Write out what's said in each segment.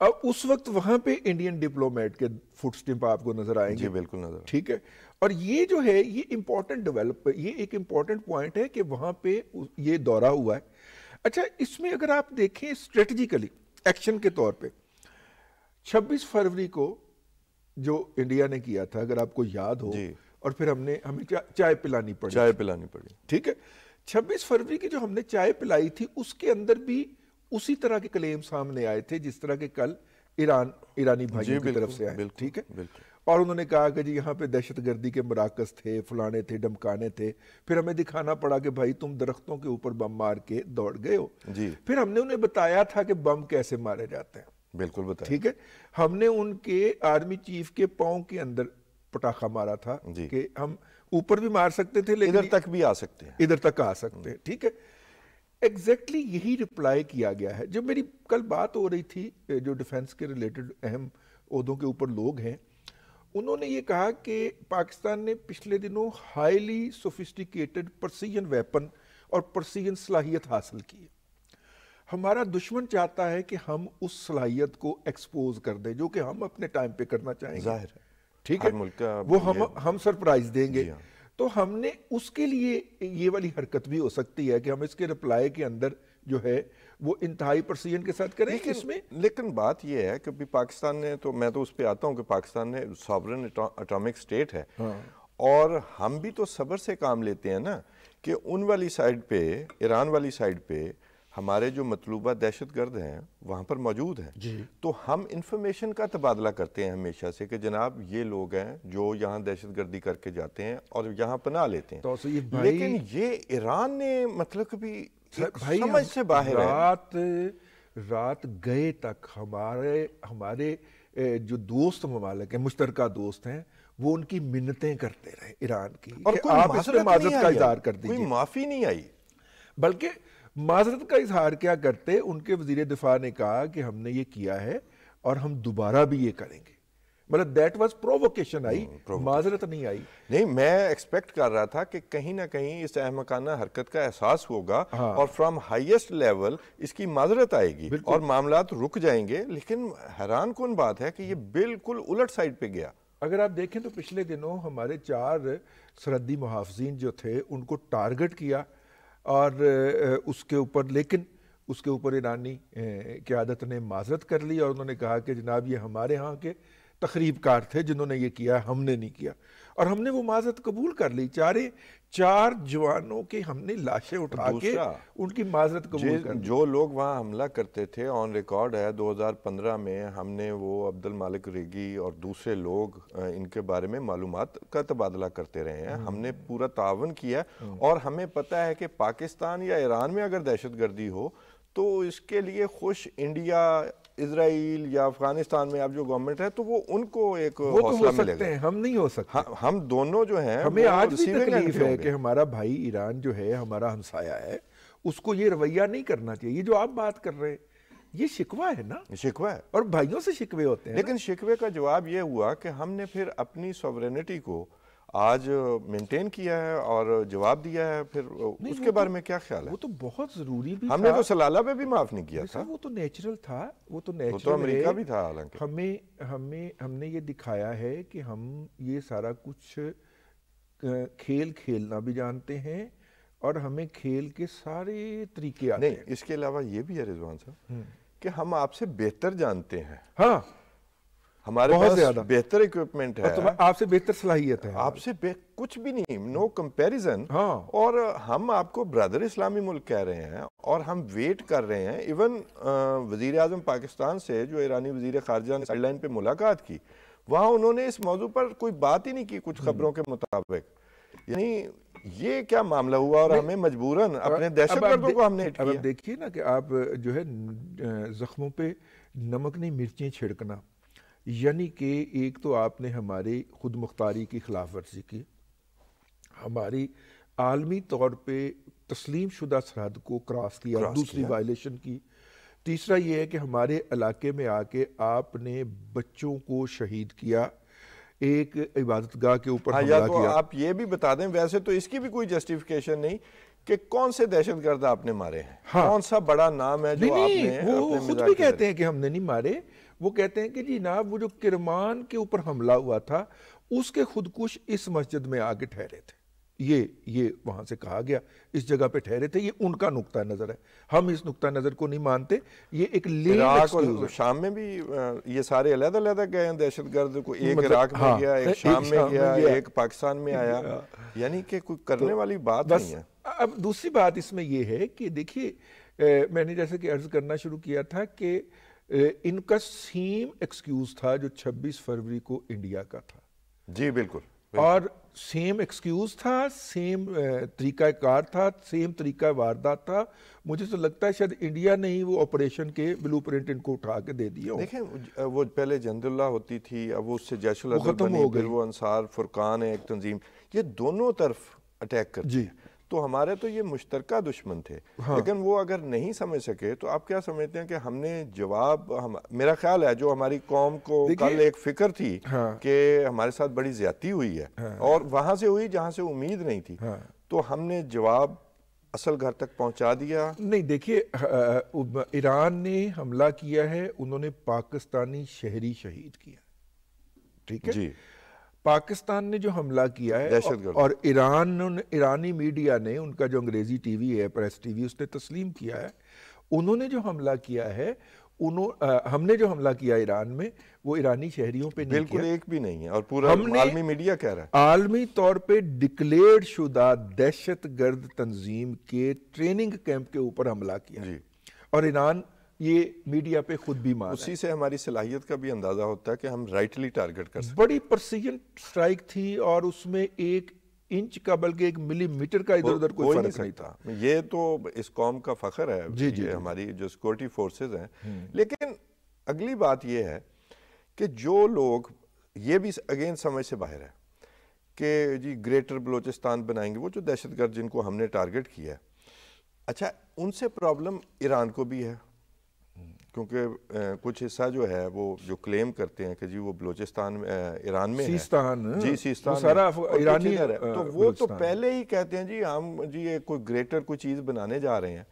اب اس وقت وہاں پہ انڈین ڈپلومیٹ کے فٹ سٹیمپ آپ کو نظر آئیں گے. جی بالکل نظر. ٹھیک ہے. اور یہ جو ہے یہ امپورٹنٹ یہ ایک امپورٹنٹ پوائنٹ ہے کہ وہاں پہ یہ دورہ ہوا ہے. اچھا اس میں اگر آپ دیکھیں اسٹریٹجیکلی ایکشن کے طور پہ 26 فروری کو جو انڈیا نے کیا تھا اگر آپ کو یاد ہو, اور پھر ہمیں چائے پلانی پڑی. ٹھیک ہے. 26 فروری کی جو ہم نے چائے پلائی تھی اس کے اندر بھی اسی طرح کے کلیم سامنے آئے تھے جس طرح کے کل ایرانی بھائیوں کی طرف سے آئے. ٹھیک ہے. اور انہوں نے کہا کہ جی یہاں پہ دہشت گردی کے مراکز تھے, فلانے تھے, ڈمکانے تھے. پھر ہمیں دکھانا پڑا کہ بھائی تم درختوں کے اوپر بم مار کے دوڑ گئے ہو. پھر ہم نے انہیں بتایا تھا کہ بم کیسے مارے جاتے ہیں. بالکل بتایا. ٹھیک ہے. ہم نے ان کے آرمی چیف کے پاؤں کے اندر پٹاخہ مارا تھا کہ ہم اوپر بھی مار سکتے تھے لیکن ادھر تک بھی آ سکتے ہیں, ادھر تک آ سکتے ہیں. ٹھیک ہے. ایگزیکٹلی یہی رپلائی کیا گیا ہے. جب میری کل بات ہو رہی تھی جو ڈیفنس کے ریلیٹڈ اہم عہدوں کے اوپر لوگ ہیں, انہوں نے یہ کہا کہ پاکستان نے پچھلے دنوں ہائیلی سوفسٹیکیٹڈ پرسیجن ویپن اور پرسیجن صلاحیت حاصل کی ہے. ہمارا دشمن چاہتا ہے کہ ہم اس صلاحیت کو ایکسپوز کر دیں جو کہ ہم اپنے ٹائم پہ کرنا چاہیں گے. ظاہر ہے. ٹھیک ہے. وہ ہم سرپرائز دیں گے. تو ہم نے اس کے لیے یہ والی حرکت بھی ہو سکتی ہے کہ ہم اس کے رپلائی کے اندر جو ہے وہ انتہائی پرسیجن کے ساتھ کریں. اس میں لیکن بات یہ ہے کہ پاکستان نے تو میں تو اس پہ آتا ہوں کہ پاکستان نے ساورن اٹامک سٹیٹ ہے, اور ہم بھی تو صبر سے کام لیتے ہیں نا کہ ان والی سائڈ پہ, ایران والی سائڈ پہ ہمارے جو مطلوبہ دہشت گرد ہیں وہاں پر موجود ہیں. تو ہم انفارمیشن کا تبادلہ کرتے ہیں ہمیشہ سے کہ جناب یہ لوگ ہیں جو یہاں دہشت گردی کر کے جاتے ہیں اور یہاں پناہ لیتے ہیں. لیکن یہ ایران نے مطلب کبھی سمجھ سے باہر ہے. رات گئے تک ہمارے جو دوست ممالک ہیں, مشترکہ دوست ہیں, وہ ان کی منتیں کرتے رہے ایران کی, اور آپ اس پہ معذرت کا اظہار کر دیجئے. کوئی معافی نہیں آئی. بلکہ معذرت کا اظہار کیا کرتے, ان کے وزیر دفاع نے کہا کہ ہم نے یہ کیا ہے اور ہم دوبارہ بھی یہ کریں گے. مطلب دیٹ واز پرووکیشن آئی, معذرت نہیں آئی. نہیں, میں ایکسپیکٹ کر رہا تھا کہ کہیں نہ کہیں اس احمقانہ حرکت کا احساس ہوگا اور فرام ہائیسٹ لیول اس کی معذرت آئے گی اور معاملات رک جائیں گے. لیکن حیران کن بات ہے کہ یہ بالکل الٹ سائڈ پہ گیا. اگر آپ دیکھیں تو پچھلے دنوں ہمارے 4 سرحدی محافظین جو تھے ان کو ٹارگٹ کیا اور اس کے اوپر ایرانی قیادت نے معذرت کر لی اور انہوں نے کہا کہ جناب یہ ہمارے ہاں کے تخریب کار تھے جنہوں نے یہ کیا, ہم نے نہیں کیا. اور ہم نے وہ معذرت قبول کر لی. 4 جوانوں کے ہم نے لاشیں اٹھا کے ان کی معذرت قبول کر لی. جو لوگ وہاں حملہ کرتے تھے آن ریکارڈ ہے 2015 میں ہم نے وہ عبد المالک ریگی اور دوسرے لوگ ان کے بارے میں معلومات کا تبادلہ کرتے رہے ہیں. ہم نے پورا تعاون کیا اور ہمیں پتہ ہے کہ پاکستان یا ایران میں اگر دہشت گردی ہو تو اس کے لیے خوش انڈیا, اسرائیل یا افغانستان میں اب جو گورنمنٹ ہے تو وہ ان کو ایک حوصلہ ملے گا. ہم نہیں ہو سکتے. ہم دونوں جو ہیں ہمیں آج بھی تکلیف ہے کہ ہمارا بھائی ایران جو ہے ہمارا ہمسایہ ہے, اس کو یہ رویہ نہیں کرنا چاہیے. یہ جو آپ بات کر رہے ہیں یہ شکوہ ہے نا, شکوہ ہے, اور بھائیوں سے شکوے ہوتے ہیں. لیکن شکوے کا جواب یہ ہوا کہ ہم نے پھر اپنی سوورینٹی کو آج مینٹین کیا ہے اور جواب دیا ہے. پھر اس کے بارے میں کیا خیال ہے؟ وہ تو بہت ضروری بھی ہم نے تو سلالہ پہ بھی معاف نہیں کیا تھا. وہ تو نیچرل تھا, وہ تو امریکہ بھی تھا. حالانکہ ہم نے یہ دکھایا ہے کہ ہم یہ سارا کچھ کھیل کھیلنا بھی جانتے ہیں اور ہمیں کھیل کے سارے طریقے آتے ہیں. نہیں, اس کے علاوہ یہ بھی ہے رضوان صاحب کہ ہم آپ سے بہتر جانتے ہیں. ہاں, ہمارے پاس بہتر ایکوپمنٹ ہے, آپ سے بہتر صلاحیت ہے, آپ سے کچھ بھی نہیں, نو کمپیریزن. اور ہم آپ کو برادر اسلامی ملک کہہ رہے ہیں اور ہم ویٹ کر رہے ہیں. ایون وزیر اعظم پاکستان سے جو ایرانی وزیر خارجہ نے سائیڈ لائن پہ ملاقات کی, وہاں انہوں نے اس موضوع پر کوئی بات ہی نہیں کی کچھ خبروں کے مطابق. یعنی یہ کیا معاملہ ہوا اور ہمیں مجبوراً اپنے دہشت گردوں کو ہم نے ہٹ کیا. اب دیکھیے نا کہ آپ جو ہے زخموں پہ نمک نہیں مرچیں چھڑکنا, یعنی کہ ایک تو آپ نے ہماری خود مختاری کی خلاف ورزی کی, ہماری عالمی طور پہ تسلیم شدہ سرحد کو کراس کیا, دوسری وائلیشن کی. تیسرا یہ ہے کہ ہمارے علاقے میں آ کے آپ نے بچوں کو شہید کیا, ایک عبادت گاہ کے اوپر حملہ کیا. آپ یہ بھی بتا دیں, ویسے تو اس کی بھی کوئی جسٹیفیکیشن نہیں کہ کون سے دہشت گرد آپ نے مارے ہیں، کون سا بڑا نام ہے جو آپ نے وہ خود بھی کہتے ہیں کہ ہم نے نہیں مارے. وہ کہتے ہیں کہ جی جناب وہ جو کرمان کے اوپر حملہ ہوا تھا اس کے خودکش اس مسجد میں آگے ٹھہرے تھے، یہ وہاں سے کہا گیا اس جگہ پہ ٹھہرے تھے. یہ ان کا نقطہ نظر ہے، ہم اس نقطہ نظر کو نہیں مانتے. یہ ایک عراق اور شام میں بھی یہ سارے علیحدہ علیحدہ گئے ہیں دہشت گرد کو، ایک عراق میں گیا، ایک شام میں گیا، ایک پاکستان میں آیا، یعنی کہ کوئی کرنے والی بات نہیں ہے. اب دوسری بات اس میں یہ ہے کہ دیکھیے میں نے جیسے کہ عرض کرنا شروع کیا تھا کہ ان کا سیم ایکسکیوز تھا جو 26 فروری کو انڈیا کا تھا. جی بالکل. اور سیم ایکسکیوز تھا، سیم طریقہ کار تھا، سیم طریقہ واردات تھا. مجھے تو لگتا ہے شاید انڈیا نے ہی وہ آپریشن کے بلو پرنٹ ان کو اٹھا کے دے دیا. دیکھیں وہ پہلے جند اللہ ہوتی تھی، اب وہ اس سے جیش العدل بنی، پھر وہ انصار فرقان ہے ایک تنظیم، یہ دونوں طرف اٹیک کرتی ہے. تو ہمارے تو یہ مشترکہ دشمن تھے. لیکن وہ اگر نہیں سمجھ سکے تو آپ کیا سمجھتے ہیں کہ ہم نے جواب، میرا خیال ہے جو ہماری قوم کو کل ایک فکر تھی کہ ہمارے ساتھ بڑی زیادتی ہوئی ہے اور وہاں سے ہوئی جہاں سے امید نہیں تھی، تو ہم نے جواب اصل گھر تک پہنچا دیا. نہیں دیکھیے ایران نے حملہ کیا ہے، انہوں نے پاکستانی شہری شہید کیا، ٹھیک ہے جی. پاکستان نے جو حملہ کیا ہے اور ایرانی میڈیا نے، ان کا جو انگریزی ٹی وی ہے پریس ٹی وی، اس نے تسلیم کیا ہے. انہوں نے جو حملہ کیا ہے، ہم نے جو حملہ کیا ایران میں وہ ایرانی شہریوں پہ نہیں کیا، بالکل ایک بھی نہیں ہے. اور پورا عالمی میڈیا کہہ رہا ہے عالمی طور پہ ڈکلیئرڈ شدہ دہشت گرد تنظیم کے ٹریننگ کیمپ کے اوپر حملہ کیا. اور ایران یہ میڈیا پہ خود بھی مان ہے. اسی سے ہماری صلاحیت کا بھی اندازہ ہوتا ہے کہ ہم رائٹلی ٹارگٹ کر سکتے. بڑی پرسیجن سٹرائک تھی اور اس میں 1 انچ کا بلکہ 1 ملی میٹر کا ادھر ادھر کوئی فرق نہیں تھا. یہ تو اس قوم کا فخر ہے، یہ ہماری جو سیکورٹی فورسز ہیں. لیکن اگلی بات یہ ہے کہ جو لوگ، یہ بھی اگین سمجھ سے باہر ہے کہ جی گریٹر بلوچستان بنائیں گے، وہ جو دہشت گرد جن کو ہم نے ٹارگٹ کیا ہے، اچھا ان سے پرابلم ایران کو بھی ہے، کیونکہ کچھ حصہ جو ہے وہ جو کلیم کرتے ہیں کہ جی وہ بلوچستان ایران میں ہے، جی سیستان سارا ایرانی ہے، تو وہ تو پہلے ہی کہتے ہیں جی ہم جی کوئی گریٹر کوئی چیز بنانے جا رہے ہیں.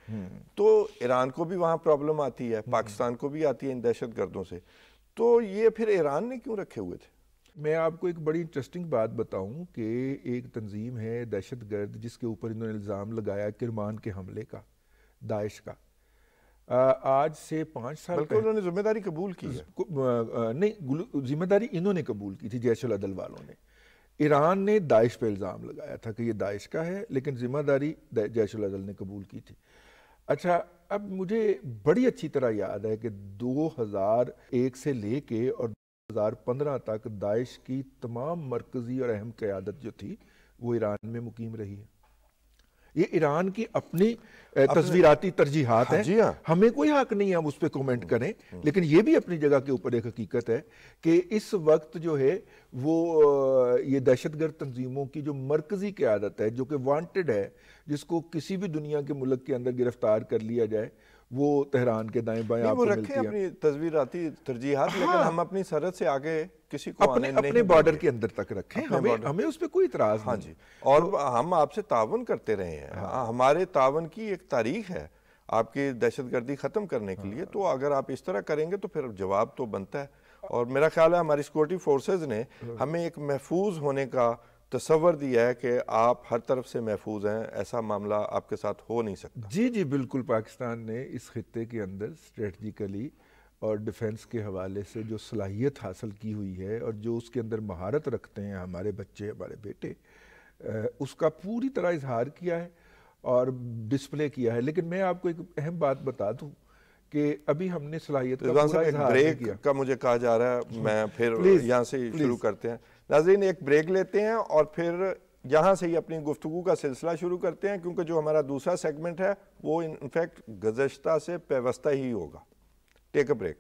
تو ایران کو بھی وہاں پرابلم آتی ہے، پاکستان کو بھی آتی ہے ان دہشت گردوں سے. تو یہ پھر ایران نے کیوں رکھے ہوئے تھے؟ میں آپ کو ایک بڑی انٹرسٹنگ بات بتاؤں کہ ایک تنظیم ہے دہشت گرد جس کے اوپر انہوں نے الزام لگایا کرمان کے حملے کا، داعش کا. آج سے 5 سال بلکہ انہوں نے ذمہ داری قبول کی ہے. نہیں، ذمہ داری انہوں نے قبول کی تھی، جیش العدل والوں نے. ایران نے داعش پہ الزام لگایا تھا کہ یہ داعش کا ہے، لیکن ذمہ داری جیش العدل نے قبول کی تھی. اچھا اب مجھے بڑی اچھی طرح یاد ہے کہ 2001 سے لے کے اور 2015 تک داعش کی تمام مرکزی اور اہم قیادت جو تھی وہ ایران میں مقیم رہی ہے. یہ ایران کی اپنی تصویراتی ترجیحات ہیں، ہمیں کوئی حق نہیں ہے ہم اس پہ کومنٹ کریں، لیکن یہ بھی اپنی جگہ کے اوپر ایک حقیقت ہے کہ اس وقت جو ہے وہ یہ دہشت گرد تنظیموں کی جو مرکزی قیادت ہے، جو کہ وانٹڈ ہے، جس کو کسی بھی دنیا کے ملک کے اندر گرفتار کر لیا جائے، وہ تہران کے دائیں بائیں آپ کو ملتی ہے. وہ رکھیں اپنی تصویراتی ترجیحات، لیکن ہم اپنی سرحد سے آگے کسی کو آنے نہیں، اپنے بارڈر کے اندر تک رکھیں، ہمیں اس پہ کوئی اعتراض نہیں. ہاں جی، اور ہم آپ سے تعاون کرتے رہے ہیں، ہمارے تعاون کی ایک تاریخ ہے آپ کی دہشت گردی ختم کرنے کے لیے. تو اگر آپ اس طرح کریں گے تو پھر جواب تو بنتا ہے. اور میرا خیال ہے ہماری سیکورٹی فورسز نے ہمیں ایک محفوظ ہونے کا تصور دیا ہے کہ آپ ہر طرف سے محفوظ ہیں، ایسا معاملہ آپ کے ساتھ ہو نہیں سکتا. جی بالکل. پاکستان نے اس خطے کے اندر اسٹریٹجیکلی اور ڈیفنس کے حوالے سے جو صلاحیت حاصل کی ہوئی ہے اور جو اس کے اندر مہارت رکھتے ہیں ہمارے بچے، ہمارے بیٹے، اس کا پوری طرح اظہار کیا ہے اور ڈسپلے کیا ہے. لیکن میں آپ کو ایک اہم بات بتا دوں کہ ابھی ہم نے صلاحیت کا پورا اظہار نہیں کیا. بریک کا مجھے کہا جا رہا ہے، میں پھر یہاں سے شروع کرتے ہیں. ناظرین ایک بریک لیتے ہیں اور پھر یہاں سے ہی اپنی گفتگو کا سلسلہ شروع کرتے ہیں، کیونکہ جو ہمارا دوسرا سیگمنٹ ہے وہ انفیکٹ گزشتہ سے پیوستہ ہی ہوگا. ٹیک اے بریک.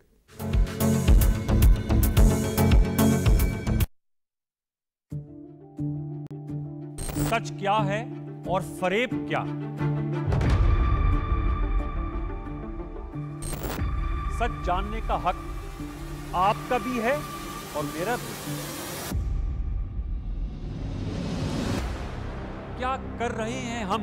سچ کیا ہے اور فریب کیا؟ سچ جاننے کا حق آپ کا بھی ہے اور میرا بھی. کیا کر رہے ہیں ہم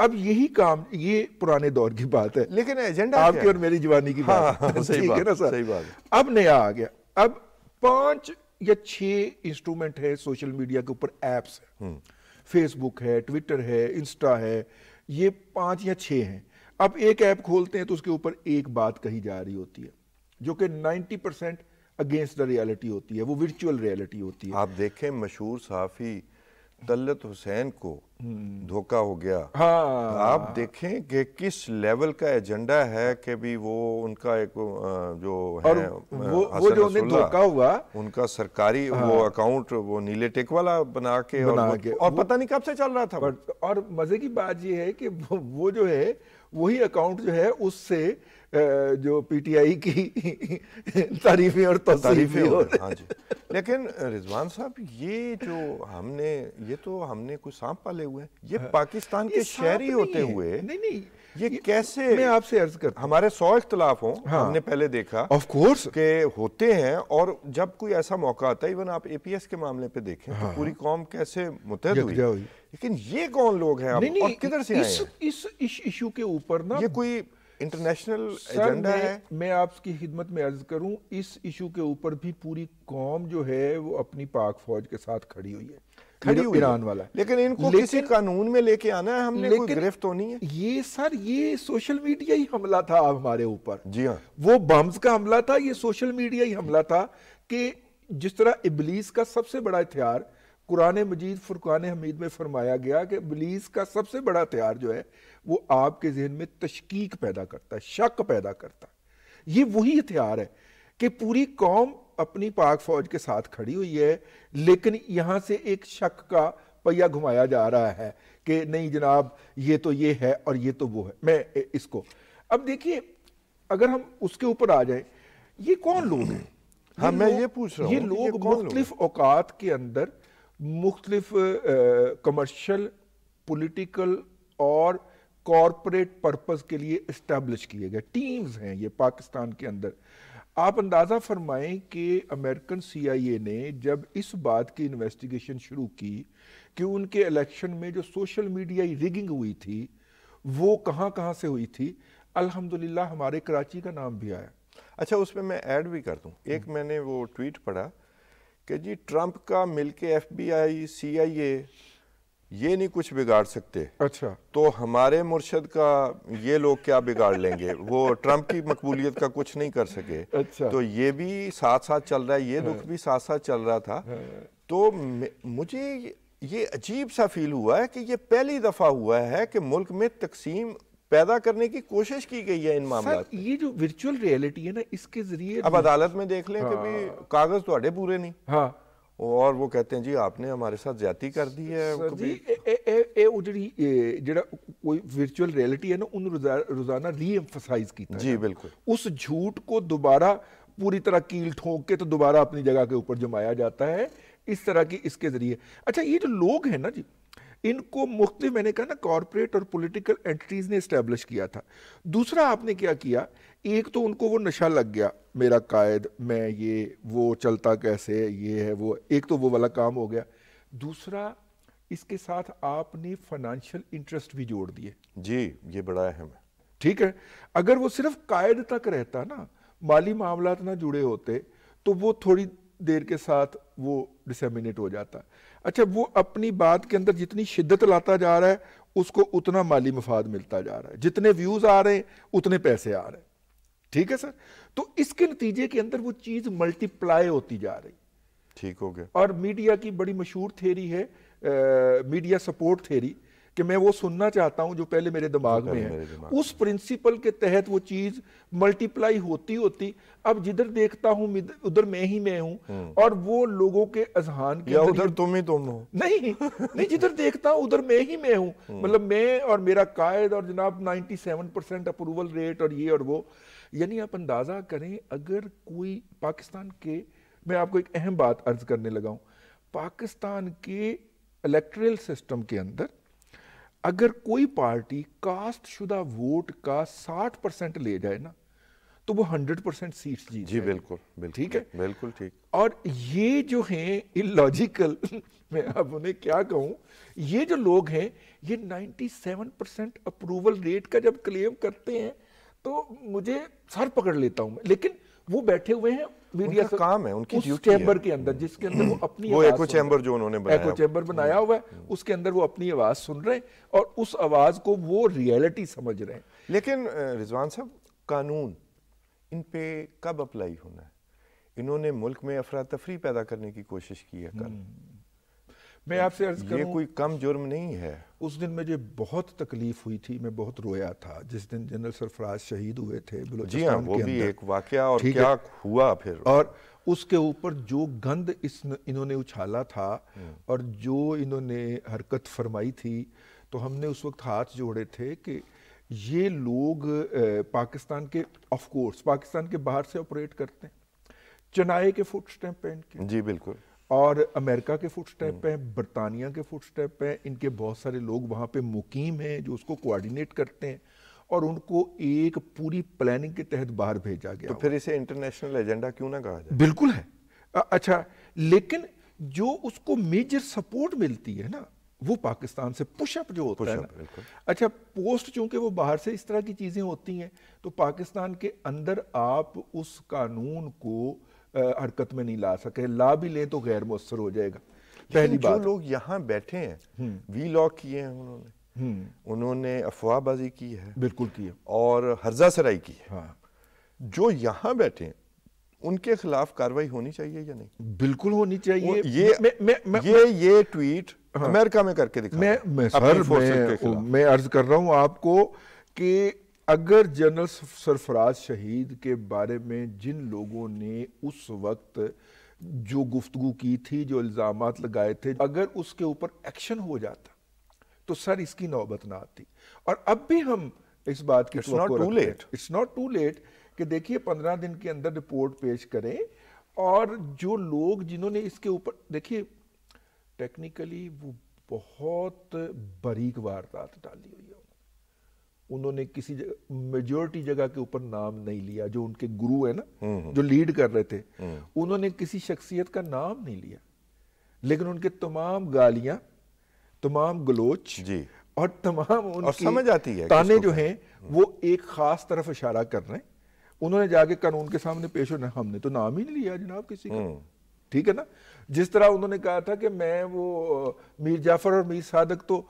اب یہی کام یہ پرانے دور کی بات ہے، لیکن ایجنڈا آپ کی اور میری جوانی کی بات ہے، ٹھیک ہے نا سر؟ صحیح بات ہے۔ اب نیا آ گیا، اب 5 یا 6 انسٹرومنٹ ہے سوشل میڈیا کے اوپر، ایپس ہیں، فیس بک ہے، ٹویٹر ہے، انسٹا ہے، یہ 5 یا 6 ہیں۔ اب ایک ایپ کھولتے ہیں تو اس کے اوپر ایک بات کہی جا رہی ہوتی ہے جو کہ 90% اگینسٹ دا ریالٹی ہوتی ہے، وہ ورچوئل ریالٹی ہوتی ہے۔ آپ دیکھیں مشہور صحافی طلعت حسین کو دھوکہ ہو گیا، آپ دیکھیں کہ کس لیول کا ایجنڈا ہے کہ بھی وہ ان کا ایک جو ہے وہ جو انہیں دھوکہ ہوا، ان کا سرکاری وہ اکاؤنٹ وہ نیلے ٹک والا بنا کے اور پتہ نہیں کب سے چل رہا تھا۔ اور مزے کی بات یہ ہے کہ وہ جو ہے وہی اکاؤنٹ جو ہے اس سے جو پی ٹی آئی کی تعریفیں اور تصریفیں ہو رہی ہیں۔ لیکن رضوان صاحب یہ جو یہ تو ہم نے کوئی سانپ پالے ہوئے ہیں، یہ پاکستان کے شہری ہوتے ہوئے نہیں یہ کیسے، میں آپ سے عرض کرتا ہوں، ہمارے 100 اختلاف ہوں، ہم نے پہلے دیکھا آف کورس کہ ہوتے ہیں، اور جب کوئی ایسا موقع آتا ہے، ایون آپ اے پی ایس کے معاملے پہ دیکھیں تو پوری قوم کیسے متحد ہوئی، لیکن یہ کون لوگ ہیں اور کدھر سے آئے ہیں؟ اس ایشو کے اوپر نا یہ کوئی انٹرنیشنل ایجنڈا ہے؟ میں آپ کی خدمت میں عرض کروں، اس ایشو کے اوپر بھی پوری قوم جو ہے وہ اپنی پاک فوج کے ساتھ کھڑی ہوئی ہے، ایران والا، لیکن ان کو کسی قانون میں لے کے آنا ہے، ہم نے کوئی گرفت ہونی ہے۔ یہ سر یہ سوشل میڈیا ہی حملہ تھا ہمارے اوپر، جی ہاں، وہ بمز کا حملہ تھا، یہ سوشل میڈیا ہی حملہ تھا کہ جس طرح ابلیس کا سب سے بڑا ہتھیار قرآن مجید فرقان حمید میں فرمایا گیا کہ ابلیس کا سب سے بڑا ہتھیار جو ہے وہ آپ کے ذہن میں تشکیک پیدا کرتا ہے، شک پیدا کرتا ہے۔ یہ وہی ہتھیار ہے کہ پوری قوم اپنی پاک فوج کے ساتھ کھڑی ہوئی ہے، لیکن یہاں سے ایک شک کا پہیہ گھمایا جا رہا ہے کہ نہیں جناب یہ تو یہ ہے اور یہ تو وہ ہے۔ میں اس کو اب دیکھیے، اگر ہم اس کے اوپر آ جائیں، یہ کون لوگ ہیں؟ ہاں میں یہ پوچھ رہا ہوں، یہ لوگ مختلف اوقات کے اندر مختلف کمرشل، پولیٹیکل اور کارپوریٹ پرپز کے لیے اسٹیبلش کیے گئے ٹیمز ہیں یہ پاکستان کے اندر۔ آپ اندازہ فرمائیں کہ امریکن سی آئی اے نے جب اس بات کی انویسٹیگیشن شروع کی کہ ان کے الیکشن میں جو سوشل میڈیا ریگنگ ہوئی تھی وہ کہاں سے ہوئی تھی، الحمدللہ ہمارے کراچی کا نام بھی آیا۔ اچھا، اس میں ایڈ بھی کر دوں، ایک میں نے وہ ٹویٹ پڑھا کہ جی ٹرمپ کا مل کے ایف بی آئی، سی آئی اے یہ نہیں کچھ بگاڑ سکتے، اچھا تو ہمارے مرشد کا یہ لوگ کیا بگاڑ لیں گے، وہ ٹرمپ کی مقبولیت کا کچھ نہیں کر سکے، تو یہ بھی ساتھ ساتھ چل رہا ہے، یہ دکھ بھی ساتھ ساتھ چل رہا تھا۔ تو مجھے یہ عجیب سا فیل ہوا ہے کہ یہ پہلی دفعہ ہوا ہے کہ ملک میں تقسیم پیدا کرنے کی کوشش کی گئی ہے ان معاملات۔ یہ جو ورچوئل ریئلٹی ہے نا، اس کے ذریعے اب عدالت میں دیکھ لیں کہ بھی کاغذ تو اڑے پورے نہیں، ہاں، اور وہ کہتے ہیں جی آپ نے ہمارے ساتھ زیادتی کر دی ہے۔ جڑا کوئی ورچوئل ریئلٹی ہے نا، ان روزانہ ری ایمفسائز کیتا ہے، جی بالکل، اس جھوٹ کو دوبارہ پوری طرح کیل ٹھونک کے تو دوبارہ اپنی جگہ کے اوپر جمایا جاتا ہے اس طرح کی اس کے ذریعے۔ اچھا، یہ جو لوگ ہیں نا جی، ان کو مختلف، میں نے کہا نا، کارپوریٹ اور پولیٹیکل اینٹیز نے اسٹیبلش کیا تھا۔ دوسرا آپ نے کیا کیا، ایک تو ان کو وہ نشہ لگ گیا، میرا قائد، میں یہ وہ چلتا کیسے، یہ ہے وہ، ایک تو وہ والا کام ہو گیا۔ دوسرا اس کے ساتھ آپ نے فائنانشل انٹرسٹ بھی جوڑ دیے۔ جی یہ بڑا اہم ہے، ٹھیک ہے، اگر وہ صرف قائد تک رہتا نا، مالی معاملات نہ جڑے ہوتے تو وہ تھوڑی دیر کے ساتھ وہ ڈسیمینیٹ ہو جاتا۔ اچھا، وہ اپنی بات کے اندر جتنی شدت لاتا جا رہا ہے اس کو اتنا مالی مفاد ملتا جا رہا ہے، جتنے ویوز آ رہے ہیں اتنے پیسے آ رہے ہیں، ٹھیک ہے سر؟ تو اس کے نتیجے کے اندر وہ چیز ملٹی پلائی ہوتی جا رہی، ٹھیک ہو گیا۔ اور میڈیا کی بڑی مشہور تھیری ہے میڈیا سپورٹ تھیری، کہ میں وہ سننا چاہتا ہوں جو پہلے میرے دماغ میں ہے، اس پرنسپل کے تحت وہ چیز ملٹی پلائی ہوتی اب جدھر دیکھتا ہوں ادھر میں ہی میں ہوں، اور وہ لوگوں کے اذہان کے ادھر تم ہی تم ہو، نہیں جدھر دیکھتا ہوں ادھر میں ہی میں ہوں، مطلب میں اور میرا قائد اور جناب 97% اپروول ریٹ اور یہ اور وہ۔ یعنی آپ اندازہ کریں، اگر کوئی پاکستان کے، میں آپ کو ایک اہم بات عرض کرنے لگا ہوں، پاکستان کے الیکٹرل سسٹم کے اندر اگر کوئی پارٹی کاسٹ شدہ ووٹ کا 60% لے جائے نا، تو وہ 100% سیٹس جیت جی بالکل ٹھیک ہے بالکل ٹھیک. اور یہ جو ہیں illogical میں اب انہیں کیا کہوں, یہ جو لوگ ہیں یہ 97% اپروول ریٹ کا جب کلیم کرتے ہیں تو مجھے سر پکڑ لیتا ہوں میں. لیکن وہ بیٹھے ہوئے ہیں میڈیا کا کام ہے, ان کی اس چیمبر کے اندر جس کے اندر وہ اپنی وہ ایکو چیمبر جو انہوں نے بنایا, ایکو چیمبر بنایا ہوا ہے, اس کے اندر وہ اپنی آواز سن رہے ہیں اور اس آواز کو وہ ریئلٹی سمجھ رہے ہیں. لیکن رضوان صاحب قانون ان پہ کب اپلائی ہونا ہے؟ انہوں نے ملک میں افراتفری پیدا کرنے کی کوشش کی ہے کل. میں آپ سے عرض کروں یہ کوئی کم جرم نہیں ہے. اس دن مجھے بہت تکلیف ہوئی تھی, میں بہت رویا تھا جس دن جنرل سرفراز شہید ہوئے تھے جی ہاں, وہ بھی ایک واقعہ اور کیا ہوا پھر, اور اس کے اوپر جو گند انہوں نے اچھالا تھا اور جو انہوں نے حرکت فرمائی تھی, تو ہم نے اس وقت ہاتھ جوڑے تھے کہ یہ لوگ پاکستان کے آف کورس پاکستان کے باہر سے آپریٹ کرتے ہیں, چنائے کے فٹ سٹیپ پہ ان کے, جی بالکل, اور امریکہ کے فٹ سٹیپ پہ, برطانیہ کے فٹ سٹیپ پہ, ان کے بہت سارے لوگ وہاں پہ مقیم ہیں جو اس کو کوآرڈینیٹ کرتے ہیں اور ان کو ایک پوری پلاننگ کے تحت باہر بھیجا گیا. تو پھر اسے انٹرنیشنل ایجنڈا کیوں نہ کہا جائے؟ بالکل ہے. اچھا, لیکن جو اس کو میجر سپورٹ ملتی ہے نا وہ پاکستان سے پش اپ جو ہوتا ہے نا. اچھا, پوسٹ چونکہ وہ باہر سے اس طرح کی چیزیں ہوتی ہیں تو پاکستان کے اندر آپ اس قانون کو حرکت میں نہیں لا سکے, لا بھی لیں تو غیر مؤثر ہو جائے گا. پہلی بات, جو لوگ یہاں بیٹھے ہیں وی لاک کیے ہیں انہوں نے افواہ بازی کی ہے, بالکل کی ہے, اور ہرزہ سرائی کی ہے. ہاں, جو یہاں بیٹھے ہیں ان کے خلاف کاروائی ہونی چاہیے یا نہیں؟ بالکل ہونی چاہیے. یہ ٹویٹ امریکہ میں کر کے دکھا. میں عرض کر رہا ہوں آپ کو کہ اگر جنرل سرفراز شہید کے بارے میں جن لوگوں نے اس وقت جو گفتگو کی تھی, جو الزامات لگائے تھے, اگر اس کے اوپر ایکشن ہو جاتا تو سر اس کی نوبت نہ آتی. اور اب بھی ہم اس بات کی توقع رکھتے ہیں, اٹس ناٹ ٹو لیٹ, کہ دیکھیے 15 دن کے اندر رپورٹ پیش کریں. اور جو لوگ جنہوں نے اس کے اوپر, دیکھیے ٹیکنیکلی وہ بہت باریک واردات ڈالی ہوئی ہے, انہوں نے کسی میجورٹی جگہ کے اوپر نام نہیں لیا. جو ان کے گرو ہے نا جو لیڈ کر رہے تھے, انہوں نے کسی شخصیت کا نام نہیں لیا, لیکن ان کے تمام گالیاں, تمام گلوچ اور تمام ان کی تانے جو ہیں وہ ایک خاص طرف اشارہ کر رہے ہیں. انہوں نے جا کے قانون کے سامنے پیش ہونا, ہم نے تو نام ہی نہیں لیا جناب کسی کا, ٹھیک ہے نا. جس طرح انہوں نے کہا تھا کہ میں وہ میر جعفر اور میر صادق تو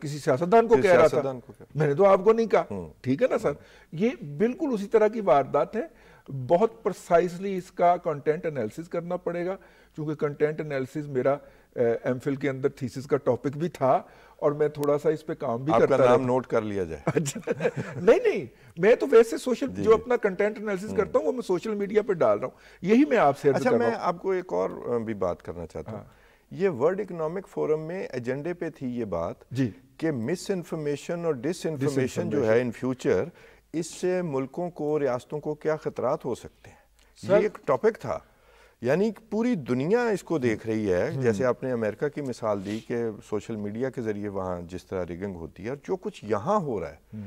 کسی سیاستدان کو کہہ رہا تھا, میں نے تو آپ کو نہیں کہا, ٹھیک ہے نا سر. یہ بالکل اسی طرح کی واردات ہے. بہت پرسائزلی اس کا کنٹینٹ انالیسس کرنا پڑے گا, چونکہ کنٹینٹ انالیسس میرا ایم فل کے اندر تھیسس کا ٹاپک بھی تھا اور میں تھوڑا سا اس پہ کام بھی کرتا رہا. آپ کا نام نوٹ کر لیا جائے. نہیں, میں تو ویسے سوشل جو اپنا کنٹینٹ انالیسس کرتا ہوں وہ میں سوشل میڈیا پہ ڈال رہا ہوں. یہی میں آپ سے عرض کر رہا ہوں. میں آپ کو ایک اور بھی بات کرنا چاہتا ہوں. یہ ورلڈ اکنامک فورم میں ایجنڈے پہ تھی یہ بات کہ مس انفارمیشن اور ڈس انفارمیشن جو ہے ان فیوچر, اس سے ملکوں کو, ریاستوں کو کیا خطرات ہو سکتے ہیں. یہ ایک ٹاپک تھا, یعنی پوری دنیا اس کو دیکھ رہی ہے. جیسے آپ نے امریکہ کی مثال دی کہ سوشل میڈیا کے ذریعے وہاں جس طرح ریگنگ ہوتی ہے, اور جو کچھ یہاں ہو رہا ہے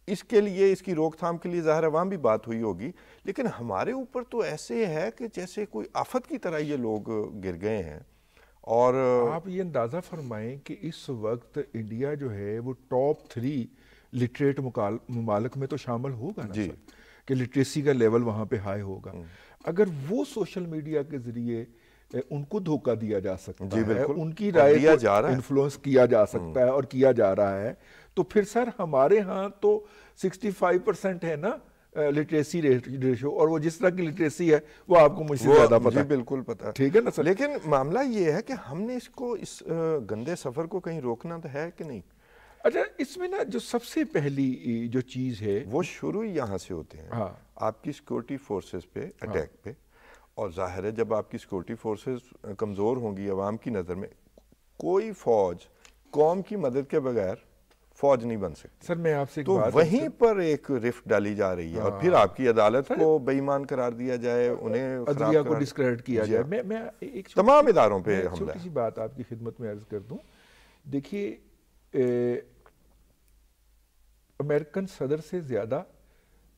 اس کے لیے, اس کی روک تھام کے لیے ظاہر ہے وہاں بھی بات ہوئی ہوگی, لیکن ہمارے اوپر تو ایسے ہے کہ جیسے کوئی آفت کی طرح یہ لوگ گر گئے ہیں. اور آپ یہ اندازہ فرمائیں کہ اس وقت انڈیا جو ہے وہ ٹاپ 3 لٹریٹ ممالک میں تو شامل ہوگا نا سر, کہ لٹریسی کا لیول وہاں پہ ہائی ہوگا. اگر وہ سوشل میڈیا کے ذریعے ان کو دھوکہ دیا جا سکتا ہے, ان کی رائے کو انفلوئنس کیا جا سکتا ہے اور کیا جا رہا ہے, تو پھر سر ہمارے ہاں تو 65% ہے نا لٹریسی ریشو, اور وہ جس طرح کی لٹریسی ہے وہ آپ کو مجھ سے زیادہ پتا ہے. بالکل پتا, ٹھیک ہے نا سر. لیکن معاملہ یہ ہے کہ ہم نے اس گندے سفر کو کہیں روکنا تو ہے کہ نہیں. اچھا, اس میں نا جو سب سے پہلی جو چیز ہے وہ شروع یہاں سے ہوتے ہیں, آپ کی سیکورٹی فورسز پہ اٹیک پہ. اور ظاہر ہے جب آپ کی سیکورٹی فورسز کمزور ہوں گی عوام کی نظر میں, کوئی فوج قوم کی مدد کے بغیر فوج نہیں بن سکتی. سر میں آپ سے تو وہیں پر ایک رفٹ ڈالی جا رہی ہے, اور پھر آپ کی عدالت کو بے ایمان قرار دیا جائے, انہیں عدلیہ کو ڈسکریڈٹ کیا جائے. میں ایک تمام اداروں پہ حملہ. چھوٹی سی بات آپ کی خدمت میں عرض کر دوں. دیکھیے امریکن صدر سے زیادہ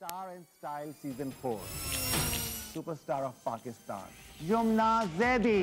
Star and Style Season 4, Superstar of Pakistan, Yumna Zaidi।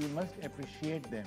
You must appreciate them।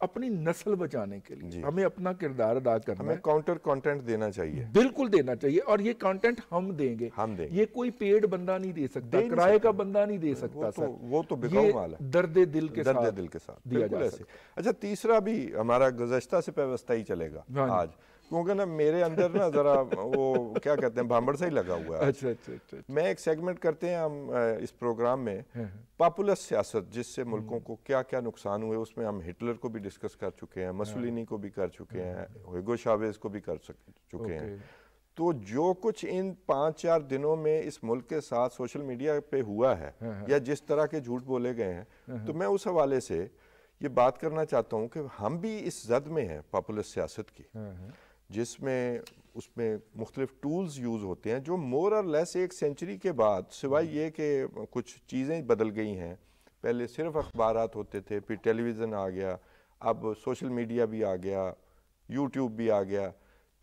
اپنی نسل بچانے کے لیے ہمیں اپنا کردار ادا کرنا ہے. ہمیں کاؤنٹر کانٹینٹ دینا چاہیے, بالکل دینا چاہیے, اور یہ کانٹینٹ ہم دیں گے. یہ کوئی پیڈ بندہ نہیں دے سکتا, کرائے کا بندہ نہیں دے سکتا سر, وہ تو بکاؤ مال ہے, درد دل کے ساتھ دیا جا سکتا. اچھا تیسرا بھی ہمارا گزشتہ سے پیوستہ ہی چلے گا آج, کیونکہ نا میرے اندر نا ذرا وہ کیا کہتے ہیں بھامبڑ سے ہی لگا ہوا ہے. اچھا. میں ایک سیگمنٹ کرتے ہیں ہم اس پروگرام میں, پاپولس سیاست, جس سے ملکوں کو کیا کیا نقصان ہوئے. اس میں ہم ہٹلر کو بھی ڈسکس کر چکے ہیں, مسولینی کو بھی کر چکے ہیں, ہوگو شاویز کو بھی کر چکے ہیں. تو جو کچھ ان 5-4 دنوں میں اس ملک کے ساتھ سوشل میڈیا پہ ہوا ہے, یا جس طرح کے جھوٹ بولے گئے ہیں, تو میں اس حوالے سے یہ بات کرنا چاہتا ہوں کہ ہم بھی اس زد میں ہیں پاپولس سیاست کی, جس میں اس میں مختلف ٹولز یوز ہوتے ہیں جو مور اور لیس 1 سینچری کے بعد, سوائے یہ کہ کچھ چیزیں بدل گئی ہیں. پہلے صرف اخبارات ہوتے تھے, پھر ٹیلی ویژن آ گیا, اب سوشل میڈیا بھی آ گیا, یوٹیوب بھی آ گیا,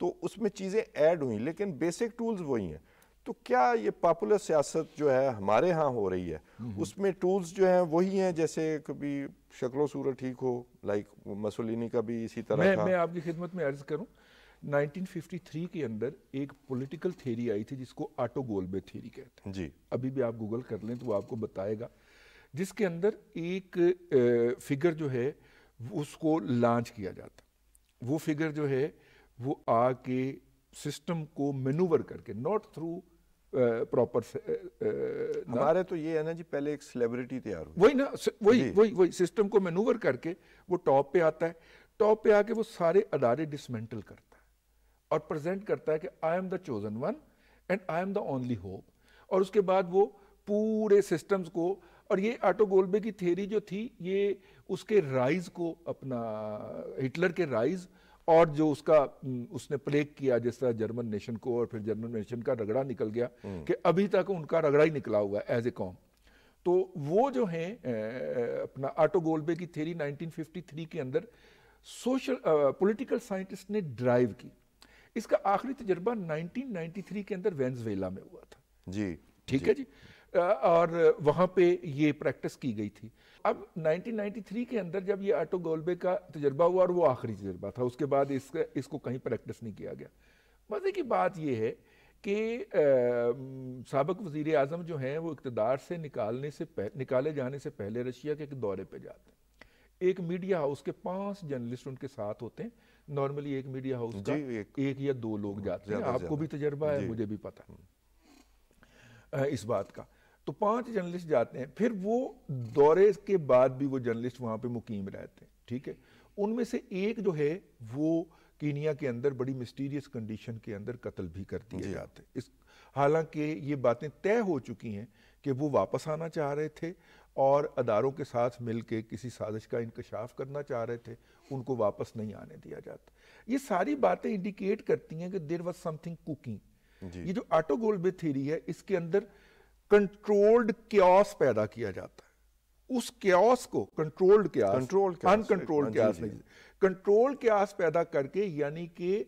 تو اس میں چیزیں ایڈ ہوئیں, لیکن بیسک ٹولز وہی ہیں. تو کیا یہ پاپولر سیاست جو ہے ہمارے ہاں ہو رہی ہے, اس میں ٹولز جو ہیں وہی ہیں جیسے کبھی شکل و صورت ٹھیک ہو, لائک مسولینی کا بھی اسی طرح تھا؟ میں آپ کی خدمت میں عرض کروں, 1953 کے اندر ایک پولیٹیکل تھیری آئی تھی جس کو آٹو گولبے تھیری کہتے ہیں. جی, ابھی بھی آپ گوگل کر لیں تو وہ آپ کو بتائے گا, جس کے اندر ایک فگر جو ہے اس کو لانچ کیا جاتا. وہ فگر جو ہے وہ آ کے سسٹم کو مینوور کر کے, ناٹ تھرو پراپر. ہمارے تو یہ ہے نا جی, پہلے ایک سیلیبریٹی تیار ہوئی, وہی نا, وہی سسٹم کو مینوور کر کے وہ ٹاپ پہ آتا ہے. ٹاپ پہ آ کے وہ سارے ادارے ڈسمینٹل کرتا ہے اور پریزنٹ کرتا ہے کہ I am the chosen one and I am the only hope. اور اس کے بعد وہ پورے سسٹمز کو, اور یہ آٹو گولبے کی تھیری جو تھی, یہ اس کے رائز کو, اپنا ہٹلر کے رائز, اور جو اس نے پلیگ کیا جس طرح جرمن نیشن کو, اور پھر جرمن نیشن کا رگڑا نکل گیا کہ ابھی تک ان کا رگڑا ہی نکلا ہوا ہے ایز اے قوم. تو وہ جو ہیں اپنا آٹو گولبے کی تھیری 1953 کے اندر سوشل پولیٹیکل سائنٹسٹ نے ڈرائیو کی. اس کا آخری تجربہ 1993 کے اندر وینزویلا میں ہوا تھا. جی, ٹھیک ہے جی, اور وہاں پہ یہ پریکٹس کی گئی تھی. اب 1993 کے اندر جب یہ آٹو گولبے کا تجربہ ہوا, اور وہ آخری تجربہ تھا, اس کے بعد اس کو کہیں پریکٹس نہیں کیا گیا. مزے کی بات یہ ہے کہ سابق وزیر اعظم جو ہیں وہ اقتدار سے نکالے جانے سے پہلے رشیا کے ایک دورے پہ جاتے ہیں. ایک میڈیا ہاؤس کے 5 جرنلسٹ ان کے ساتھ ہوتے ہیں. نارملی ایک میڈیا ہاؤس کا 1 یا 2 لوگ جاتے ہیں. آپ کو بھی تجربہ ہے, مجھے بھی پتہ ہے اس بات کا. تو 5 جرنلسٹ جاتے ہیں. پھر وہ دورے کے بعد بھی وہ جرنلسٹ وہاں پہ مقیم رہتے ہیں. ٹھیک ہے, ان میں سے ایک جو ہے وہ کینیا کے اندر بڑی مسٹیریس کنڈیشن کے اندر قتل بھی کر دیے جاتے ہیں. حالانکہ یہ باتیں طے ہو چکی ہیں کہ وہ واپس آنا چاہ رہے تھے اور اداروں کے ساتھ مل کے کسی سازش کا انکشاف کرنا چاہ رہے تھے, ان کو واپس نہیں آنے دیا جاتا. یہ ساری باتیں انڈیکیٹ کرتی ہیں کہ there was some thing cooking. یہ جو آٹو گولبے تھیری ہے, اس کے اندر کنٹرولڈ کیوس پیدا کیا جاتا ہے. اس کیوس کو کنٹرولڈ کیوس, انکنٹرولڈ کیوس نہیں, کنٹرول کیوس پیدا کر کے, یعنی کہ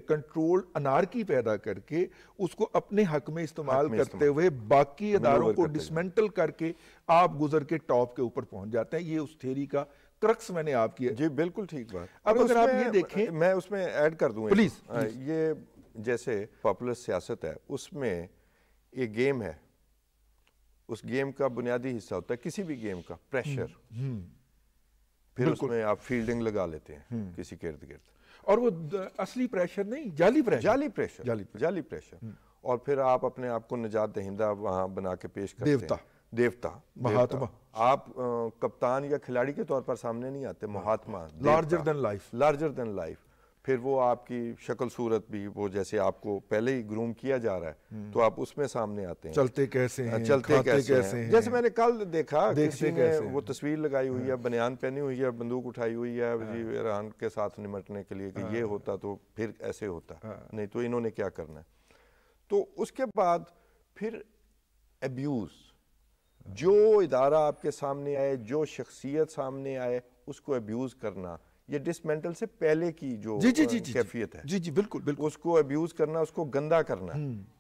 کنٹرول انارکی پیدا کر کے اس کو اپنے حق میں استعمال کرتے ہوئے باقی اداروں کو ڈسمنٹل کر کے آپ گزر کے ٹاپ کے اوپر پہنچ جاتے ہیں. یہ اس تھیری کا کرکس میں نے آپ کیا. جی بالکل ٹھیک بات. اب اگر آپ یہ دیکھیں, میں اس میں ایڈ کر دوں پلیز. یہ جیسے پاپولر سیاست ہے, اس میں ایک گیم ہے, اس گیم کا بنیادی حصہ ہوتا ہے کسی بھی گیم کا پریشر. پھر اس میں آپ فیلڈنگ لگا لیتے ہیں کسی کے ارد گرد, اور وہ اصلی پریشر نہیں, جعلی پریشر. اور پھر آپ اپنے آپ کو نجات دہندہ وہاں بنا کے پیش کرتے ہیں. دیوتا, مہاتما. آپ کپتان یا کھلاڑی کے طور پر سامنے نہیں آتے, مہاتما, لارجر دین لائف. پھر وہ آپ کی شکل صورت بھی وہ جیسے آپ کو پہلے ہی گروم کیا جا رہا ہے تو آپ اس میں سامنے آتے ہیں. چلتے کیسے ہیں, جیسے میں نے کل دیکھا کسی نے وہ تصویر لگائی ہوئی ہے, بنیان پہنی ہوئی ہے, بندوق اٹھائی ہوئی ہے وزیر ایران کے ساتھ نمٹنے کے لیے کہ یہ ہوتا تو پھر ایسے ہوتا, نہیں تو انہوں نے کیا کرنا ہے. تو اس کے بعد پھر ایبیوز, جو ادارہ آپ کے سامنے آئے, جو شخصیت سامنے آئے, اس کو ایبیوز کرنا, یہ ڈسمنٹل سے پہلے کی جو کیفیت ہے. جی بالکل, اس کو ایبیوز کرنا, اس کو گندا کرنا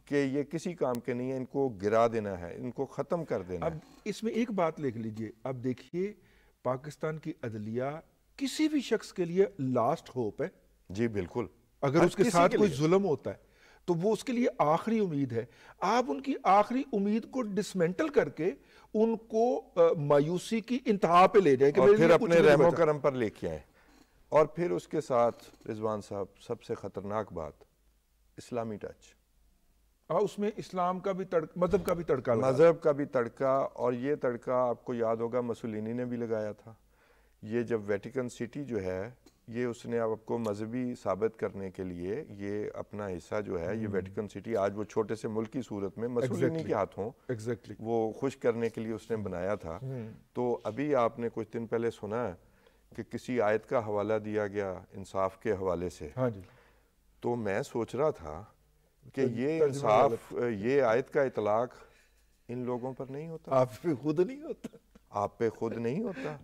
کہ یہ کسی کام کے نہیں ہے, ان کو گرا دینا ہے, ان کو ختم کر دینا ہے. اب اس میں ایک بات لکھ لیجئے, اب دیکھیے پاکستان کی عدلیہ کسی بھی شخص کے لیے لاسٹ ہوپ ہے. جی بالکل. اگر اس کے ساتھ کوئی ظلم ہوتا ہے تو وہ اس کے لیے آخری امید ہے. آپ ان کی آخری امید کو ڈسمینٹل کر کے ان کو مایوسی کی انتہا پہ لے جائیں کہ اور پھر اپنے رحم و کرم پر لے کے آئیں. اور پھر اس کے ساتھ رضوان صاحب سب سے خطرناک بات اسلامی ٹچ. اس میں اسلام کا بھی تڑکا, مذہب کا بھی تڑکا, مذہب کا بھی تڑکا. اور یہ تڑکا آپ کو یاد ہوگا مسولینی نے بھی لگایا تھا. یہ جب ویٹیکن سٹی جو ہے یہ اس نے آپ کو مذہبی ثابت کرنے کے لیے یہ اپنا حصہ جو ہے یہ ویٹیکن سٹی آج وہ چھوٹے سے ملک کی صورت میں مسولینی کے ہاتھوں وہ خوش کرنے کے لیے اس نے بنایا تھا. تو ابھی آپ نے کچھ دن پہلے سنا ہے کہ کسی آیت کا حوالہ دیا گیا انصاف کے حوالے سے. تو میں سوچ رہا تھا کہ یہ انصاف, یہ آیت کا اطلاق ان لوگوں پر نہیں ہوتا, آپ پہ خود نہیں ہوتا, آپ پہ خود نہیں ہوتا.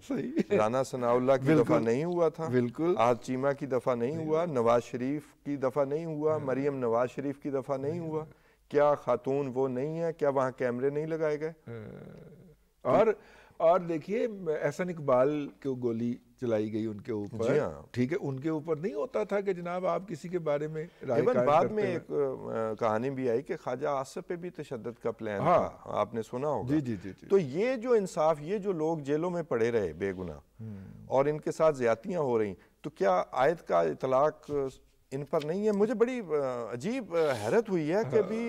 رانا ثناء اللہ کی دفعہ نہیں ہوا تھا, آج چیمہ کی دفعہ نہیں ہوا, نواز شریف کی دفعہ نہیں ہوا, مریم نواز شریف کی دفعہ نہیں ہوا. کیا خاتون وہ نہیں ہے؟ کیا وہاں کیمرے نہیں لگائے گئے؟ اور دیکھیے احسن اقبال کو گولی چلائی گئی ان کے اوپر, ٹھیک ہے, ان کے اوپر نہیں ہوتا تھا کہ جناب آپ کسی کے بارے میں رائے قائم کرتے ہیں. بعد میں ایک کہانی بھی آئی کہ خواجہ آصف پہ بھی تشدد کا پلان تھا, آپ نے سنا ہوگا. تو یہ جو انصاف, یہ جو لوگ جیلوں میں پڑے رہے بے گناہ اور ان کے ساتھ زیادتیاں ہو رہی, تو کیا آیت کا اطلاق ان پر نہیں ہے؟ مجھے بڑی عجیب حیرت ہوئی ہے کہ بھی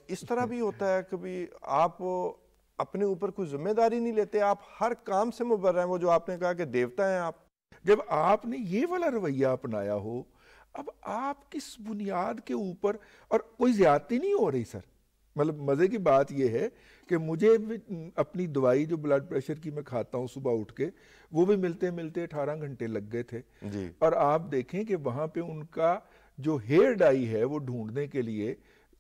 اس طرح بھی ہوتا ہے. کبھی آپ اپنے اوپر کوئی ذمہ داری نہیں لیتے, آپ ہر کام سے مبرر ہیں. وہ جو آپ نے کہا کہ دیوتا ہیں آپ, جب آپ نے یہ والا رویہ اپنایا ہو, اب آپ کس بنیاد کے اوپر, اور کوئی زیادتی نہیں ہو رہی سر. مطلب مزے کی بات یہ ہے کہ مجھے اپنی دوائی جو بلڈ پریشر کی میں کھاتا ہوں صبح اٹھ کے, وہ بھی ملتے 18 گھنٹے لگ گئے تھے. اور آپ دیکھیں کہ وہاں پہ ان کا جو ہیئر ڈائی ہے وہ ڈھونڈنے کے لیے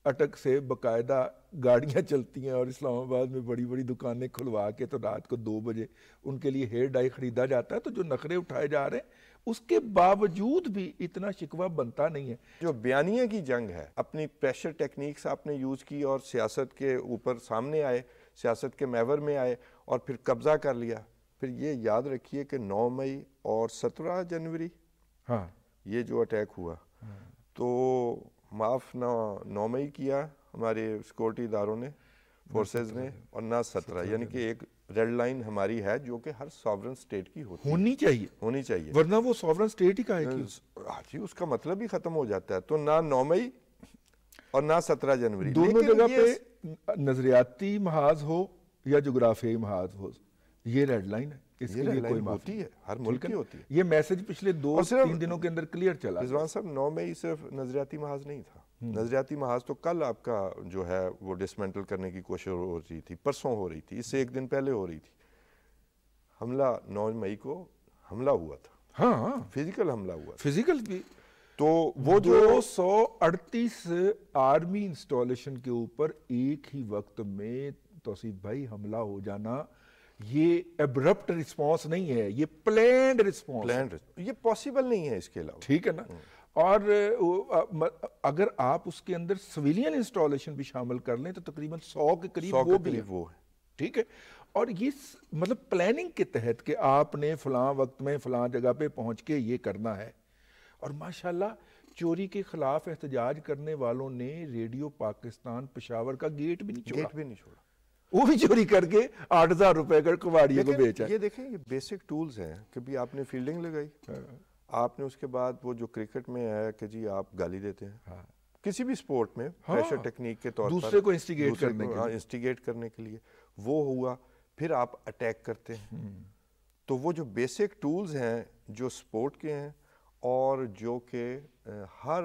اٹک سے باقاعدہ گاڑیاں چلتی ہیں اور اسلام آباد میں بڑی بڑی دکانیں کھلوا کے تو رات کو 2 بجے ان کے لیے ہیئر ڈائی خریدا جاتا ہے. تو جو نخرے اٹھائے جا رہے ہیں اس کے باوجود بھی اتنا شکوہ بنتا نہیں ہے. جو بیانیے کی جنگ ہے, اپنی پریشر ٹیکنیکس آپ نے یوز کی اور سیاست کے اوپر سامنے آئے, سیاست کے محور میں آئے اور پھر قبضہ کر لیا. پھر یہ یاد رکھیے کہ 9 مئی اور 17 جنوری یہ جو اٹیک ہوا, تو معاف نہ 9 مئی کیا ہمارے سیکورٹی اداروں نے, فورسز نے, اور نہ 17, یعنی کہ ایک ریڈ لائن ہماری ہے جو کہ ہر سوورن سٹیٹ کی ہونی چاہیے, ورنہ وہ سوورن سٹیٹ ہی کا ہے جی, اس کا مطلب ہی ختم ہو جاتا ہے. تو نہ 9 مئی اور نہ 17 جنوری, دونوں جگہ پہ نظریاتی محاذ ہو یا جغرافیائی محاذ ہو, یہ ریڈ لائن ہے. اس کے لیے کوئی ہوتی ہے, ہر ملک کی ہوتی ہے. یہ میسج پچھلے 2-3 دنوں کے اندر کلیئر چلا. رضوان صاحب 9 مئی صرف نظریاتی محاذ نہیں تھا. نظریاتی محاذ تو کل آپ کا جو ہے وہ ڈسمنٹل کرنے کی کوشش ہو رہی تھی, پرسوں ہو رہی تھی, اس سے 1 دن پہلے ہو رہی تھی. حملہ 9 مئی کو حملہ ہوا تھا, فزیکل حملہ ہوا, فزیکل بھی. تو وہ جو 238 آرمی انسٹالیشن کے اوپر ایک ہی وقت میں توصیف بھائی حملہ ہو جانا, یہ ایبرپٹ رسپانس نہیں ہے, یہ پلینڈ رسپانس, یہ پاسبل نہیں ہے اس کے علاوہ, ٹھیک ہے نا. اور اگر آپ اس کے اندر سویلین انسٹالیشن بھی شامل کر لیں تو تقریباً 100 کے قریب وہ بھی ہے, ٹھیک ہے. اور یہ مطلب پلاننگ کے تحت کہ آپ نے فلاں وقت میں فلاں جگہ پہ پہنچ کے یہ کرنا ہے. اور ماشاءاللہ چوری کے خلاف احتجاج کرنے والوں نے ریڈیو پاکستان پشاور کا گیٹ بھی نہیں چھوڑا, وہ بھی چوری کر کے 8,000 روپے کا کباڑیوں کو بیچا. یہ دیکھیں یہ بیسک ٹولز ہیں. کبھی آپ نے فیلڈنگ لگائی, آپ نے اس کے بعد وہ جو کرکٹ میں ہے کہ جی آپ گالی دیتے ہیں, کسی بھی سپورٹ میں پریشر ٹیکنیک کے طور پر دوسرے کو انسٹیگیٹ کرنے کے لیے وہ ہوا, پھر آپ اٹیک کرتے ہیں. تو وہ جو بیسک ٹولز ہیں جو سپورٹ کے ہیں اور جو کہ ہر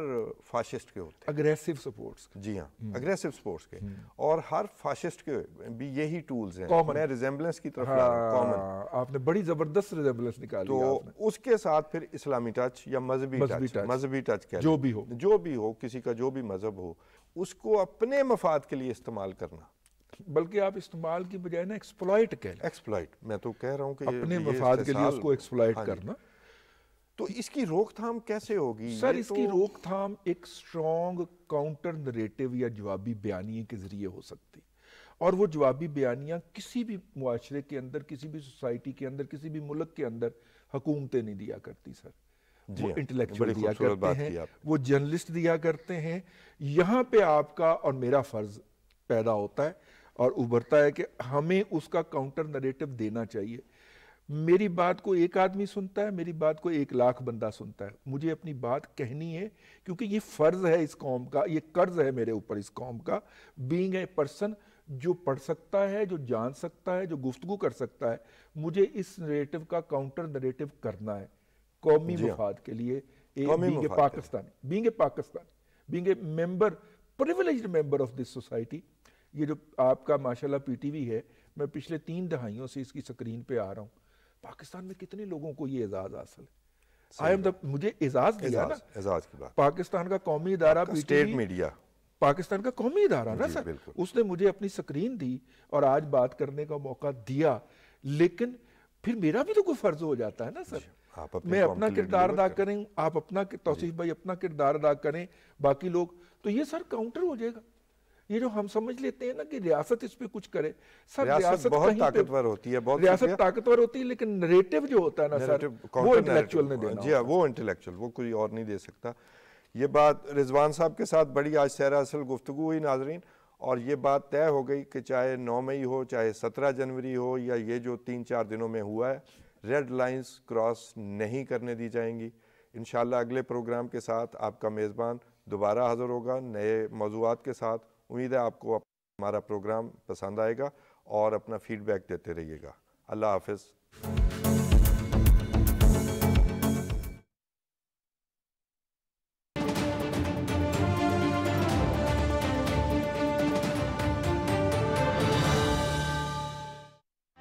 فاشسٹ کے ہوتے ہیں, اگریسو سپورٹس, جی ہاں اگریسو سپورٹس کے, اور ہر فاشسٹ کے بھی یہی ٹولز ہیں. میں ریزیمبلنس کی طرف لا رہا ہوں, کامن, آپ نے بڑی زبردست ریزیمبلنس نکالی. تو اس کے ساتھ پھر اسلامی ٹچ یا مذہبی ٹچ جو بھی ہو, کسی کا جو بھی مذہب ہو, اس کو اپنے مفاد کے لیے استعمال کرنا, بلکہ آپ استعمال کی بجائے نا ایکسپلائٹ کہہ لیں. ایکسپلائٹ, میں تو کہہ رہا ہوں کہ اپنے مفاد کے لیے اس کو ایکسپلائٹ کرنا. تو اس کی روک تھام کیسے ہوگی سر؟ اس کی روک تھام ایک سٹرونگ کاؤنٹر نریٹو یا جوابی بیانیے کے ذریعے ہو سکتی, اور وہ جوابی بیانیاں کسی بھی معاشرے کے اندر، کسی بھی سوسائٹی کے اندر، کسی بھی ملک کے اندر حکومتیں نہیں دیا کرتی سر. وہ انٹلیکچوئل دیا کرتے ہیں، وہ جرنلسٹ دیا کرتے ہیں. یہاں پہ آپ کا اور میرا فرض پیدا ہوتا ہے اور ابھرتا ہے کہ ہمیں اس کا کاؤنٹر نریٹو دینا چاہیے. میری بات کو ایک آدمی سنتا ہے، میری بات کو 1,00,000 بندہ سنتا ہے. مجھے اپنی بات کہنی ہے کیونکہ یہ فرض ہے اس قوم کا، یہ قرض ہے میرے اوپر اس قوم کا. بینگ اے پرسن جو پڑھ سکتا ہے، جو جان سکتا ہے، جو گفتگو کر سکتا ہے، مجھے اس نریٹو کا کاؤنٹر نریٹو کرنا ہے قومی مفاد کے لیے. Being a Pakistan, being a member, privileged member of this society. یہ جو آپ کا ماشاءاللہ پی ٹی وی ہے، میں پچھلے 3 دہائیوں سے اس کی سکرین پہ آ رہا ہوں. پاکستان میں کتنے لوگوں کو یہ اعزاز حاصل ہے؟ مجھے اعزاز دیا نا اعزاز کی بات. پاکستان کا قومی ادارہ P T state V, media Pakistan کا قومی ادارہ نا سر، اس نے مجھے اپنی سکرین دی اور آج بات کرنے کا موقع دیا. لیکن پھر میرا بھی تو کوئی فرض ہو جاتا ہے نا سر. میں اپنا کردار ادا کریں، آپ اپنا، توصیف بھائی اپنا کردار ادا کریں، باقی لوگ تو یہ سر کاؤنٹر ہو جائے گا. یہ جو ہم سمجھ لیتے ہیں نا کہ ریاست اس پہ کچھ کرے، سر ریاست بہت طاقتور ہوتی ہے، ریاست طاقتور ہوتی ہے، لیکن نریٹو جو ہوتا ہے نا سر، وہ انٹلیکچوئل نے دینا. جی ہاں، وہ انٹلیکچوئل، وہ کوئی اور نہیں دے سکتا. یہ بات رضوان صاحب کے ساتھ بڑی آج سیر اصل گفتگو ہوئی ناظرین، اور یہ بات طے ہو گئی کہ چاہے 9 مئی ہو، چاہے 17 جنوری ہو، یا یہ جو 3-4 دنوں میں ہوا ہے، ریڈ لائنز کراس نہیں کرنے دی جائیں گی. انشاءاللہ اگلے پروگرام کے ساتھ آپ کا میزبان دوبارہ حاضر ہوگا نئے موضوعات کے ساتھ. امید ہے آپ کو ہمارا پروگرام پسند آئے گا اور اپنا فیڈ بیک دیتے رہیے گا. اللہ حافظ.